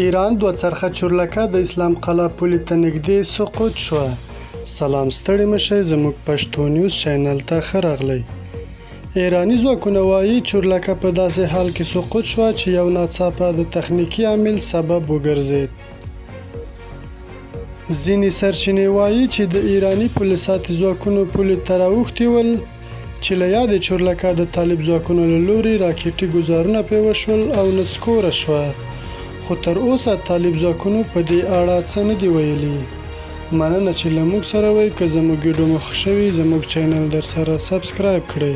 ایران دوه-څرخه چورلکه د اسلام قلعه پولې ته نږدې سقوط شوه. سلام ستړي مشئ زموږ پښتو نیوز چینل ته ښه راغلی. ایراني ځواکونه وایي چورلکه په داسې حال کې سقوط شوه چې یو ناڅاپه د تخنیکي عامل سبب وګرځید. ځینې سرچینې وایي چې د ایراني پولې ساتي ځواکونو پولې ته راوښتي ول چې له یادې چورلکه د طالب ځواکونو له لوري راکټي ګوزارونه پرې وشول او نسکوره شوه، خو تر اوسه طالب ځواکونو په دې اړه څه نه دي ویلي. مننه چې له موږ سره وئ. که زموږ ویډیو مو خوښ شوي زموږ چینل در سره سبسکرایب کړئ.